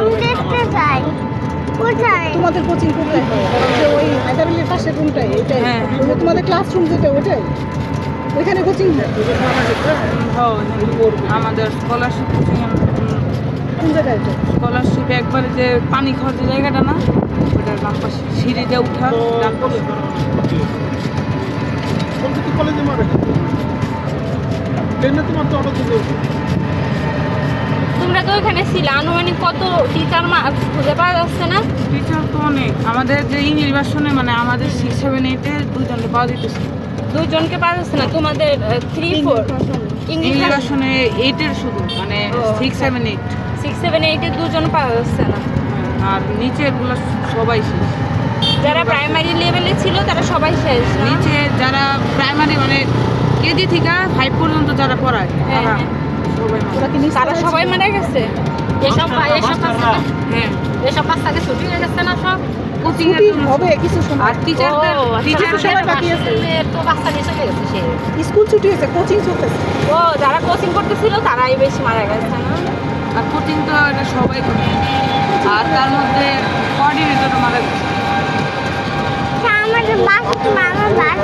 আমি দেখতে চাই কোথায় তোমাদের কোচিং কোথায় হয় যে ওই হায়দারুলের পাশের রুমটাই এটাই হ্যাঁ। ওই তোমাদের ক্লাসরুম যেটা ওটাই ওইখানে কোচিং হয় আমাদের স্কলারশিপ কোন জায়গায় এটা স্কলারশিপ একবারে যে পানি খাওয়ার যে জায়গাটা না ওটার ডান পাশে সিঁড়িতে উঠা ডান পাশে কলকাতা কলেজে মারে ট্রেনে তোমার তো অটো থেকে তোমরা তো ওখানে ছিলে আনুমানিক কত টিচার খুঁজে পাওয়া যাচ্ছে না? টিচার তো অনেক আমাদের যে ইংলিশ ভার্সনে মানে আমাদের 6, 7, 8-এ দুজনকে পাওয়া যেতেছে দুজনকে পাওয়া যাচ্ছে না, তোমাদের 3, 4 ইংলিশ ভার্সনে 8-এর শুধু মানে ও, 6, 7, 8 6, 7, 8 এর দুজন পাওয়া যাচ্ছে না। আর নিচের গুলো সবাই শেষ যারা প্রাইমারি লেভেলে ছিল তারা সবাই শেষ না? নিচে যারা প্রাইমারি মানে কেজি থেকে 5 পর্যন্ত যারা পড়ায় হ্যাঁ, তারা হ্যাঁ। সবাই ওরা কি নিচ তারা সবাই মারা গেছে। হ্যাঁ এসব বাচ্চাকে ছুটি হয়ে গেছে না সব? কোচিং ছুটি হবে কিছু সময় আর টিচারদের ও, আচ্ছা, কিছু সময় বাকি আছে তো বাচ্চা নিয়ে চলে গেছে সে। স্কুল ছুটি হয়েছে কোচিং চলতেছে ও যারা কোচিং করতেছিল তারাই বেশি মারা গেছে না? আর কোচিং তো এটা সবাই করে আর তার মধ্যে কোঅর্ডিনেটর মারা গেছে আমাদের বাস মামা বাস